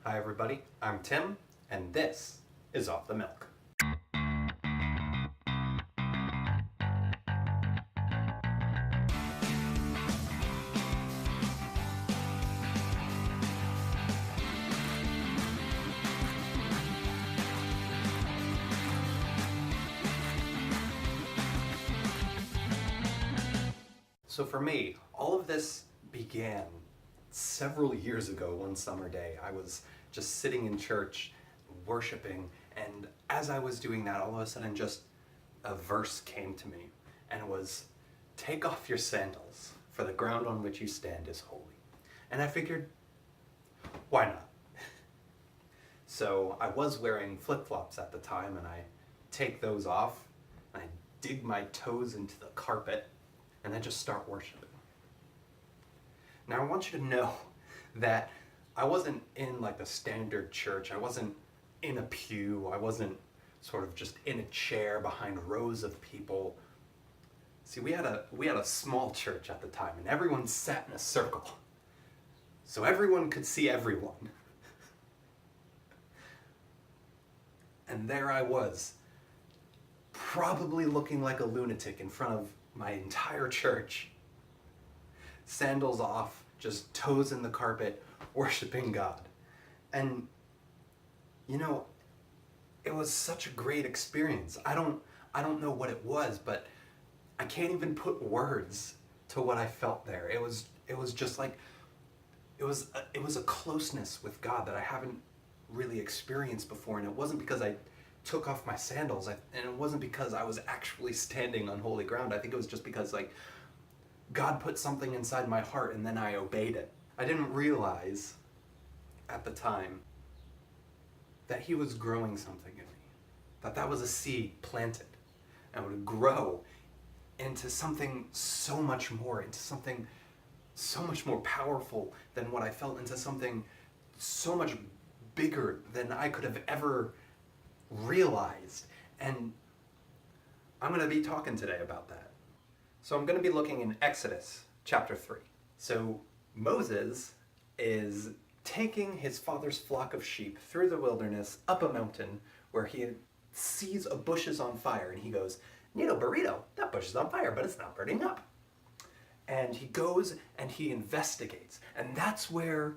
Hi everybody, I'm Tim, and this is Off the Milk. So for me, all of this began several years ago one summer day. I was just sitting in church, worshiping, and as I was doing that, all of a sudden just a verse came to me, and it was, "Take off your sandals, for the ground on which you stand is holy." And I figured, why not? So I was wearing flip-flops at the time, and I take those off, and I dig my toes into the carpet, and then just start worshiping. Now I want you to know that I wasn't in like the standard church. I wasn't in a pew. I wasn't sort of just in a chair behind rows of people. See, we had a small church at the time, and everyone sat in a circle. So everyone could see everyone. And there I was, probably looking like a lunatic in front of my entire church. Sandals off, just toes in the carpet, worshiping God. And, you know, it was such a great experience. I don't know what it was, but I can't even put words to what I felt there. It was just like, it was a closeness with God that I haven't really experienced before, and it wasn't because I took off my sandals, and it wasn't because I was actually standing on holy ground. I think it was just because like God put something inside my heart and then I obeyed it. I didn't realize at the time that He was growing something in me, that was a seed planted and would grow into something so much more, into something so much more powerful than what I felt, into something so much bigger than I could have ever realized. And I'm going to be talking today about that. So I'm going to be looking in Exodus chapter 3. So Moses is taking his father's flock of sheep through the wilderness up a mountain where he sees a bush is on fire, and he goes, "Nito burrito, that bush is on fire, but it's not burning up." And he goes and he investigates. And that's where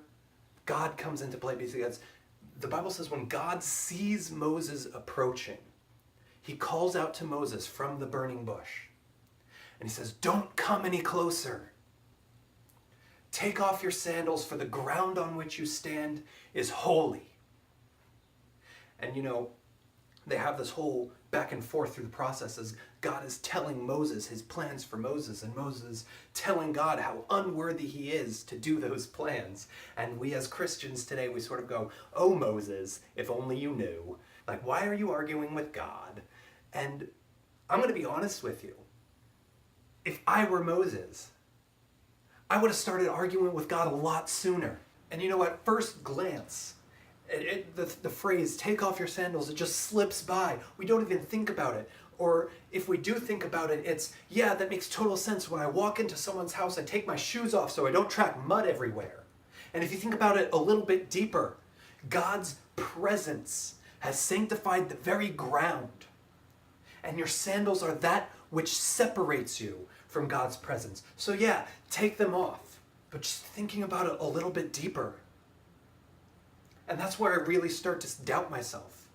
God comes into play, because the Bible says when God sees Moses approaching, He calls out to Moses from the burning bush. And He says, "Don't come any closer. Take off your sandals, for the ground on which you stand is holy." And you know, they have this whole back and forth through the process as God is telling Moses his plans for Moses, and Moses telling God how unworthy he is to do those plans. And we as Christians today, we sort of go, "Oh Moses, if only you knew. Like, why are you arguing with God?" And I'm going to be honest with you. If I were Moses, I would have started arguing with God a lot sooner. And you know, at first glance, the phrase, "take off your sandals," it just slips by. We don't even think about it. Or if we do think about it, it's, yeah, that makes total sense. When I walk into someone's house, I take my shoes off so I don't track mud everywhere. And if you think about it a little bit deeper, God's presence has sanctified the very ground. And your sandals are that which separates you from God's presence. So yeah, take them off. But just thinking about it a little bit deeper, and that's where I really start to doubt myself.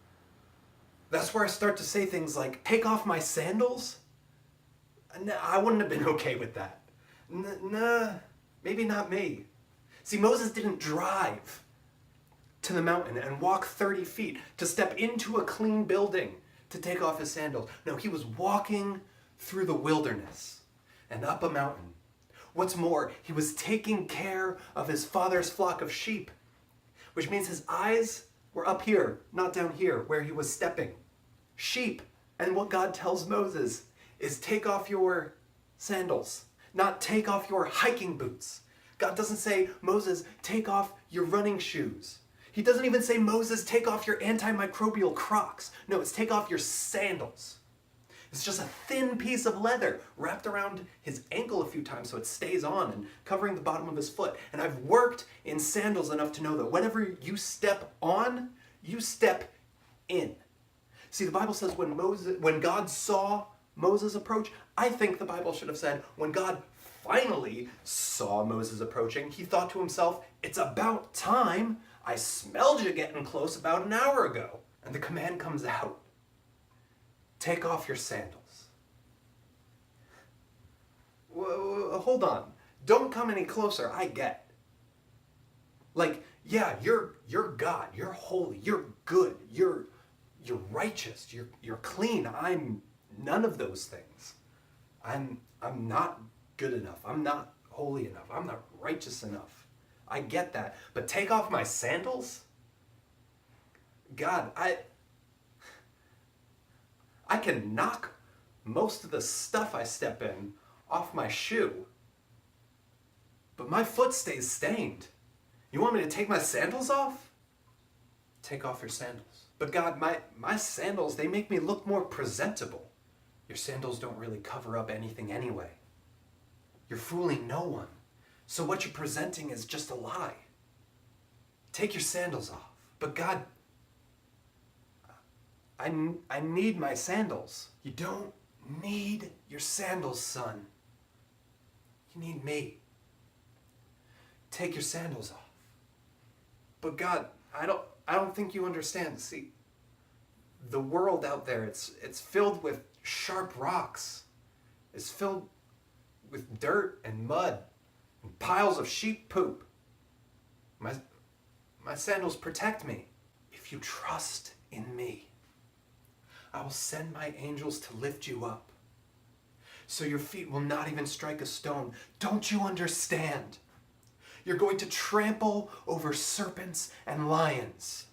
That's where I start to say things like, "Take off my sandals?" I wouldn't have been okay with that. Nah, maybe not me. See, Moses didn't drive to the mountain and walk 30 feet to step into a clean building to take off his sandals. No, he was walking through the wilderness and up a mountain. What's more, he was taking care of his father's flock of sheep, which means his eyes were up here, not down here, where he was stepping. Sheep. And what God tells Moses is, take off your sandals, not take off your hiking boots. God doesn't say, "Moses, take off your running shoes." He doesn't even say, "Moses, take off your antimicrobial Crocs." No, it's take off your sandals. It's just a thin piece of leather wrapped around his ankle a few times so it stays on and covering the bottom of his foot. And I've worked in sandals enough to know that whenever you step on, you step in. See, the Bible says when God saw Moses approach, I think the Bible should have said, when God finally saw Moses approaching, he thought to himself, it's about time. I smelled you getting close about an hour ago. And the command comes out. Take off your sandals. Hold on. Don't come any closer. I get. Like, yeah, you're God. You're holy. You're good. You're righteous. You're clean. I'm none of those things. I'm not good enough. I'm not holy enough. I'm not righteous enough. I get that. But take off my sandals? God, I can knock most of the stuff I step in off my shoe, but my foot stays stained. You want me to take my sandals off? Take off your sandals. But God, my sandals, they make me look more presentable. Your sandals don't really cover up anything anyway. You're fooling no one. So what you're presenting is just a lie. Take your sandals off. But God, I need my sandals. You don't need your sandals, son. You need me. Take your sandals off. But God, I don't think you understand. See, the world out there, it's filled with sharp rocks. It's filled with dirt and mud and piles of sheep poop. My sandals protect me. If you trust in me, I will send my angels to lift you up, so your feet will not even strike a stone. Don't you understand? You're going to trample over serpents and lions.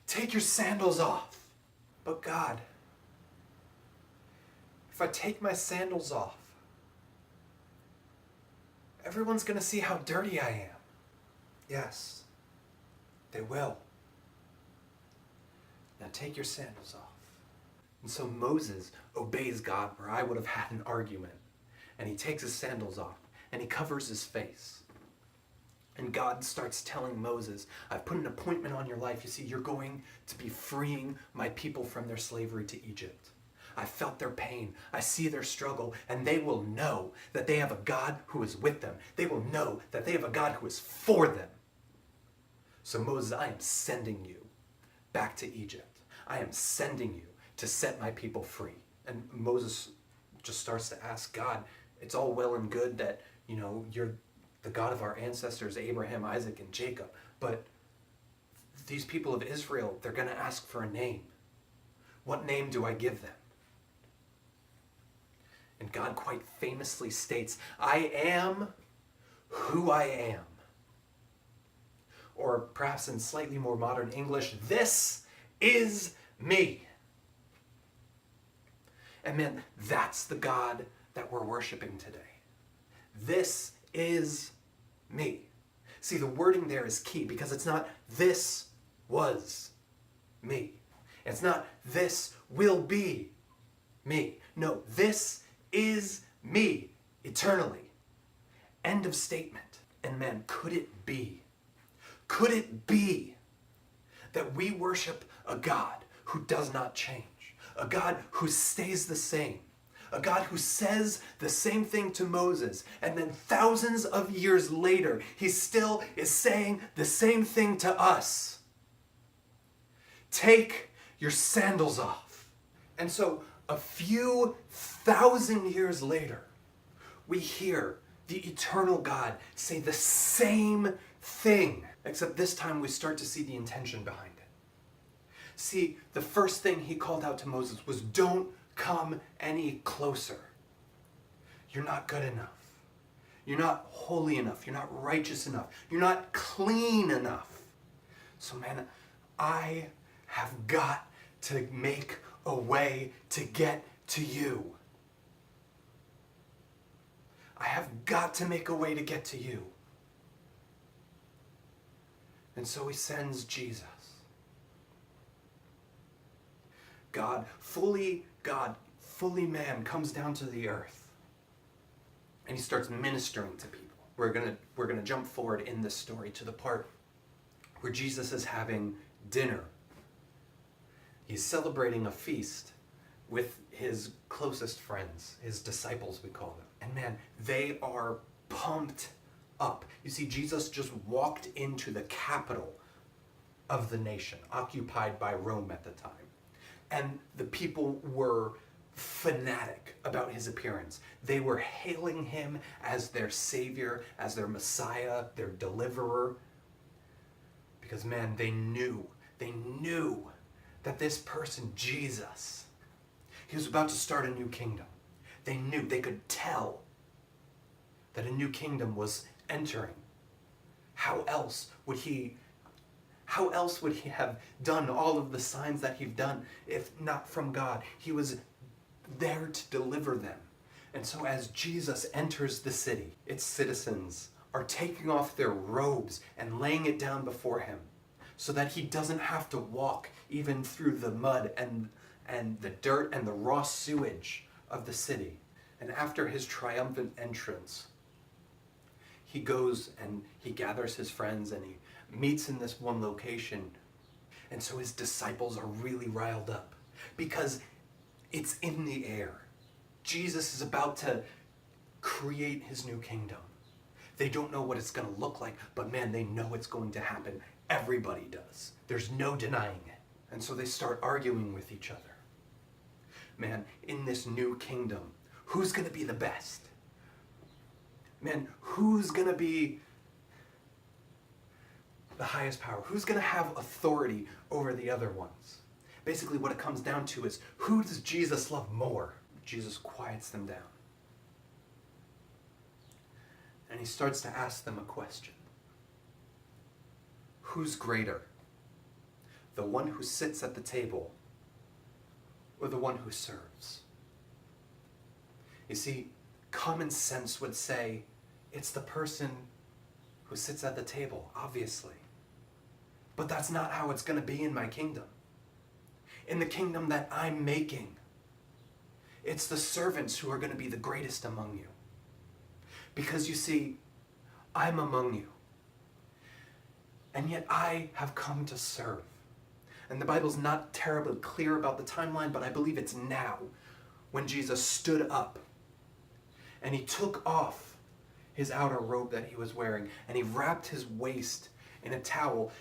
Take your sandals off. But God, if I take my sandals off, everyone's going to see how dirty I am. Yes, they will. Now take your sandals off. And so Moses obeys God where I would have had an argument. And he takes his sandals off and he covers his face. And God starts telling Moses, I've put an appointment on your life. You see, you're going to be freeing my people from their slavery to Egypt. I felt their pain. I see their struggle. And they will know that they have a God who is with them. They will know that they have a God who is for them. So Moses, I am sending you back to Egypt. I am sending you to set my people free. And Moses just starts to ask God, it's all well and good that, you're the God of our ancestors, Abraham, Isaac, and Jacob. But these people of Israel, they're going to ask for a name. What name do I give them? And God quite famously states, I am who I am. Or perhaps in slightly more modern English, this is me. And man, that's the God that we're worshiping today. This is me. See, the wording there is key because it's not this was me. It's not this will be me. No, this is me eternally. End of statement. And man, could it be that we worship a God who does not change, a God who stays the same, a God who says the same thing to Moses, and then thousands of years later, he still is saying the same thing to us? Take your sandals off. And so a few thousand years later, we hear the eternal God say the same thing, except this time we start to see the intention behind it. See, the first thing he called out to Moses was, don't come any closer. You're not good enough. You're not holy enough. You're not righteous enough. You're not clean enough. So man, I have got to make a way to get to you. I have got to make a way to get to you. And so he sends Jesus. God fully God, fully man, comes down to the earth and he starts ministering to people. We're gonna jump forward in this story to the part where Jesus is having dinner. He's celebrating a feast with his closest friends, his disciples, we call them. And man, they are pumped up. You see, Jesus just walked into the capital of the nation, occupied by Rome at the time. And the people were fanatic about his appearance. They were hailing him as their savior, as their Messiah, their deliverer. Because man, they knew that this person, Jesus, he was about to start a new kingdom. They knew, they could tell that a new kingdom was entering. How else would he have done all of the signs that he'd done if not from God? He was there to deliver them. And so as Jesus enters the city, its citizens are taking off their robes and laying it down before him so that he doesn't have to walk even through the mud and the dirt and the raw sewage of the city. And after his triumphant entrance, he goes and he gathers his friends and he meets in this one location. And so his disciples are really riled up because it's in the air. Jesus is about to create his new kingdom. They don't know what it's going to look like, but man, they know it's going to happen. Everybody does. There's no denying it. And so they start arguing with each other. Man, in this new kingdom, who's going to be the best? Man, who's going to be the highest power? Who's going to have authority over the other ones? Basically, what it comes down to is, who does Jesus love more? Jesus quiets them down. And he starts to ask them a question. Who's greater? The one who sits at the table or the one who serves? You see, common sense would say it's the person who sits at the table, obviously. But that's not how it's going to be in my kingdom. In the kingdom that I'm making, it's the servants who are going to be the greatest among you. Because you see, I'm among you. And yet I have come to serve. And the Bible's not terribly clear about the timeline, but I believe it's now, when Jesus stood up and he took off his outer robe that he was wearing and he wrapped his waist in a towel,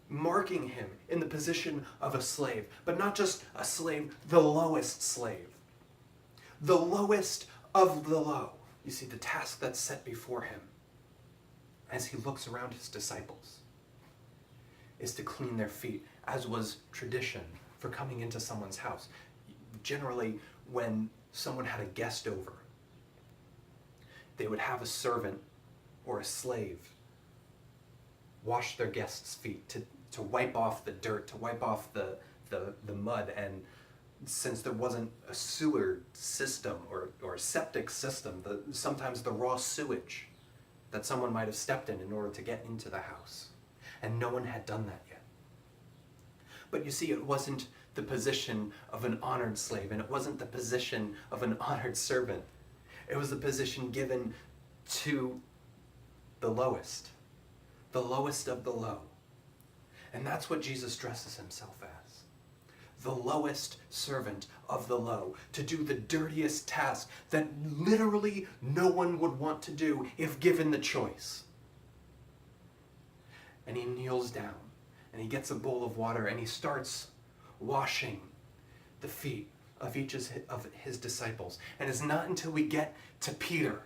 marking him in the position of a slave. But not just a slave, the lowest slave. The lowest of the low. You see, the task that's set before him as he looks around his disciples is to clean their feet, as was tradition for coming into someone's house. Generally, when someone had a guest over, they would have a servant or a slave wash their guest's feet to wipe off the dirt, to wipe off the mud. And since there wasn't a sewer system or a septic system, sometimes the raw sewage that someone might have stepped in order to get into the house. And no one had done that yet. But you see, it wasn't the position of an honored slave, and it wasn't the position of an honored servant. It was the position given to the lowest of the low. And that's what Jesus dresses himself as. The lowest servant of the low, to do the dirtiest task that literally no one would want to do if given the choice. And he kneels down and he gets a bowl of water and he starts washing the feet of each of his disciples. And it's not until we get to Peter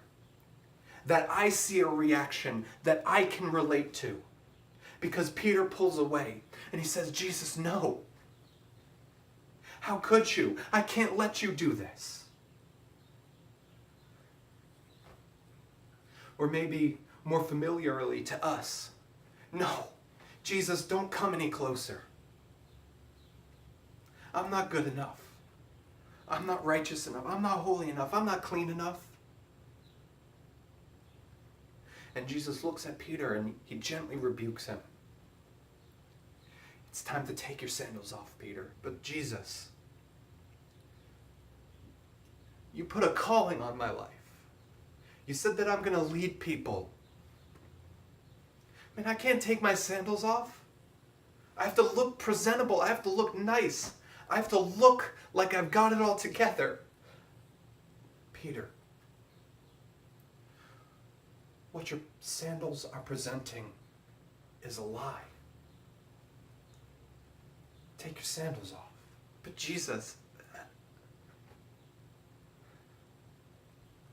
that I see a reaction that I can relate to. Because Peter pulls away and he says, Jesus, no. How could you? I can't let you do this. Or maybe more familiarly to us, no, Jesus, don't come any closer. I'm not good enough. I'm not righteous enough. I'm not holy enough. I'm not clean enough. And Jesus looks at Peter and he gently rebukes him. It's time to take your sandals off, Peter. But Jesus, You put a calling on my life. You said that I'm going to lead people. Man, I can't take my sandals off. I have to look presentable. I have to look nice. I have to look like I've got it all together. Peter, what your sandals are presenting is a lie. Take your sandals off. But Jesus,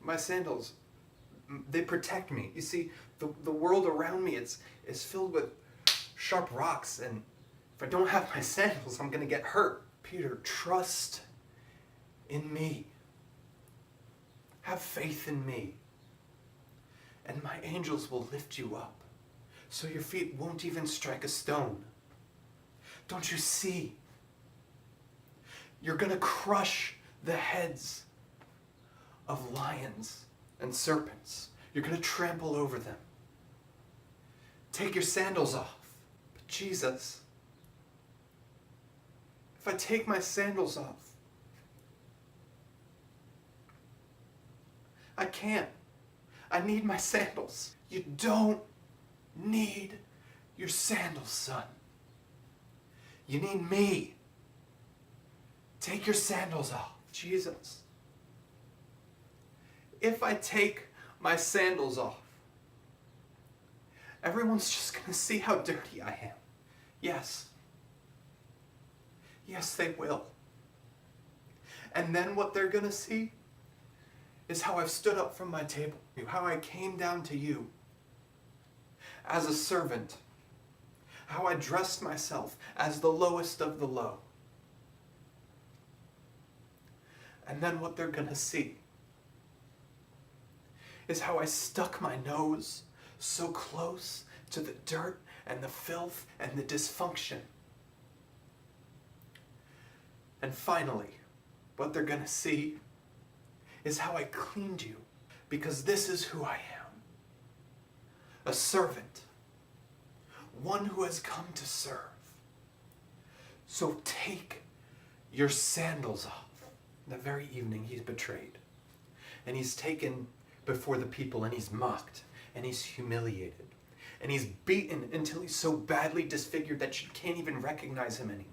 my sandals, they protect me. You see, the world around me is filled with sharp rocks, and if I don't have my sandals, I'm going to get hurt. Peter, trust in me. Have faith in me. And my angels will lift you up, so your feet won't even strike a stone. Don't you see? You're going to crush the heads of lions and serpents. You're going to trample over them. Take your sandals off. But Jesus, if I take my sandals off, I can't. I need my sandals. You don't need your sandals, son. You need me. Take your sandals off. Jesus, if I take my sandals off, everyone's just going to see how dirty I am. Yes. Yes, they will. And then what they're going to see is how I've stood up from my table, how I came down to you as a servant, how I dressed myself as the lowest of the low. And then what they're going to see is how I stuck my nose so close to the dirt and the filth and the dysfunction. And finally, what they're going to see is how I cleaned you, because this is who I am. A servant. One who has come to serve. So take your sandals off. The very evening he's betrayed. And he's taken before the people, and he's mocked, and he's humiliated. And he's beaten until he's so badly disfigured that you can't even recognize him anymore.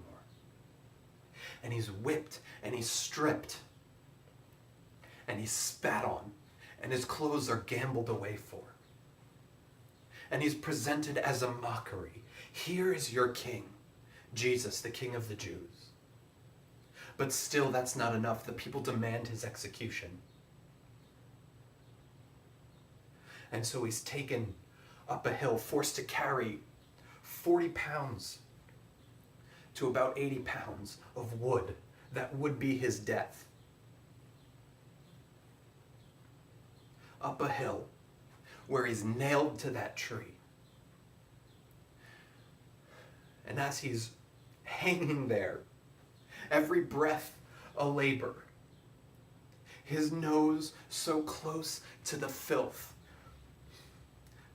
And he's whipped, and he's stripped, and he's spat on, and his clothes are gambled away for. And he's presented as a mockery. Here is your king, Jesus, the King of the Jews. But still, that's not enough. The people demand his execution. And so he's taken up a hill, forced to carry 40 pounds to about 80 pounds of wood that would be his death. Up a hill where he's nailed to that tree. And as he's hanging there, every breath a labor, his nose so close to the filth,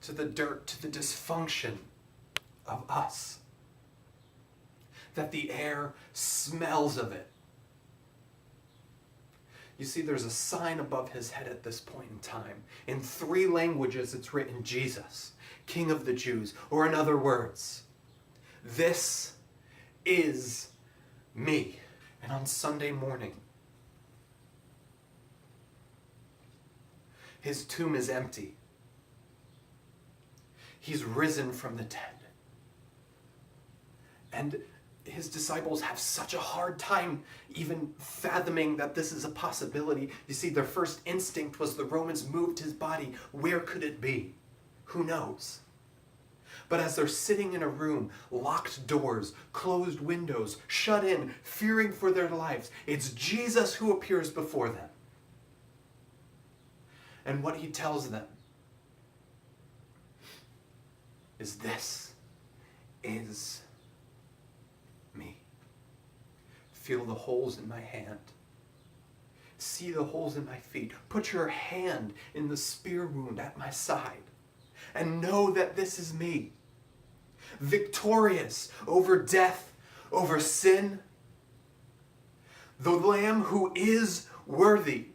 to the dirt, to the dysfunction of us, that the air smells of it. You see, there's a sign above his head at this point in time. In 3 languages, it's written, Jesus, King of the Jews. Or in other words, this is me. And on Sunday morning, his tomb is empty. He's risen from the dead. And his disciples have such a hard time even fathoming that this is a possibility. You see, their first instinct was the Romans moved his body. Where could it be? Who knows? But as they're sitting in a room, locked doors, closed windows, shut in, fearing for their lives, it's Jesus who appears before them. And what he tells them is, this is me. Feel the holes in my hand. See the holes in my feet. Put your hand in the spear wound at my side. And know that this is me. Victorious over death, over sin. The Lamb who is worthy.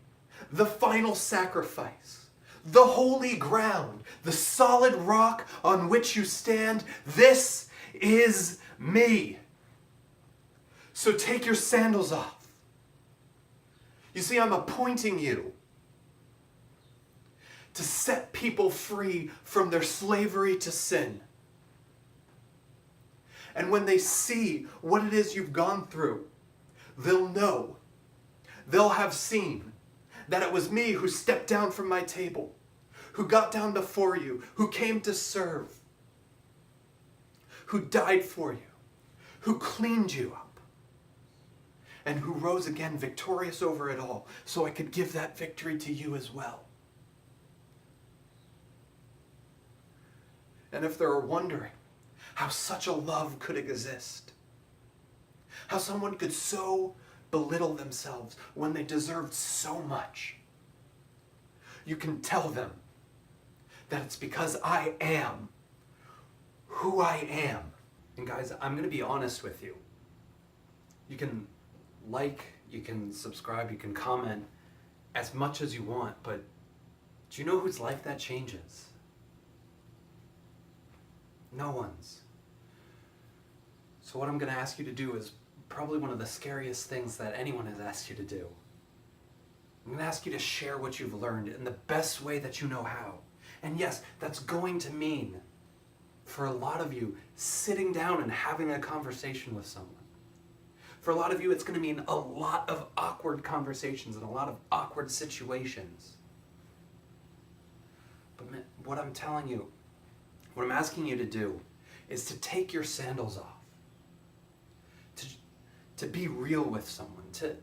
the final sacrifice, the holy ground, the solid rock on which you stand. This is me. So take your sandals off. You see, I'm appointing you to set people free from their slavery to sin. And when they see what it is you've gone through, they'll know, they'll have seen that it was me who stepped down from my table, who got down before you, who came to serve, who died for you, who cleaned you up, and who rose again victorious over it all, so I could give that victory to you as well. And if they're wondering how such a love could exist, how someone could so belittle themselves when they deserved so much, you can tell them that it's because I am who I am. And guys, I'm going to be honest with you. You can like, you can subscribe, you can comment as much as you want, but do you know whose life that changes? No one's. So what I'm going to ask you to do is probably one of the scariest things that anyone has asked you to do. I'm going to ask you to share what you've learned in the best way that you know how. And yes, that's going to mean, for a lot of you, sitting down and having a conversation with someone. For a lot of you, it's going to mean a lot of awkward conversations and a lot of awkward situations. But what I'm telling you, what I'm asking you to do is to take your sandals off. To be real with someone. To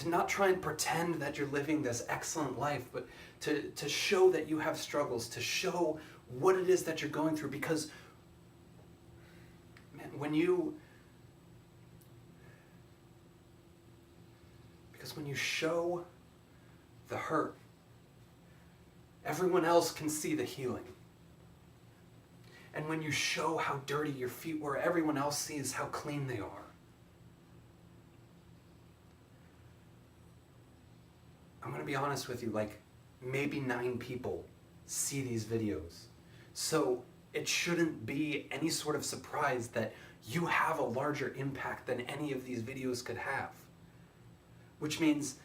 not try and pretend that you're living this excellent life, but to show that you have struggles, to show what it is that you're going through. Because, man, when you show the hurt, everyone else can see the healing. And when you show how dirty your feet were, everyone else sees how clean they are. I'm going to be honest with you, like maybe 9 people see these videos. So it shouldn't be any sort of surprise that you have a larger impact than any of these videos could have. Which means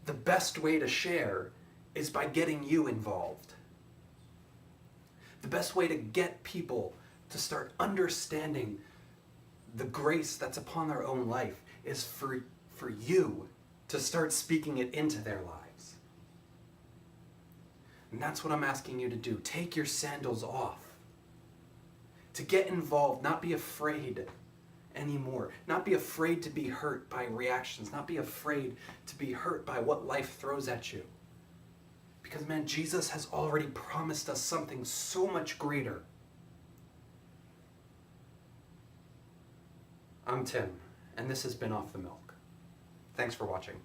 the best way to share is by getting you involved. The best way to get people to start understanding the grace that's upon their own life is for you to start speaking it into their lives. And that's what I'm asking you to do. Take your sandals off. To get involved, not be afraid anymore. Not be afraid to be hurt by reactions. Not be afraid to be hurt by what life throws at you. Because, man, Jesus has already promised us something so much greater. I'm Tim, and this has been Off the Milk. Thanks for watching.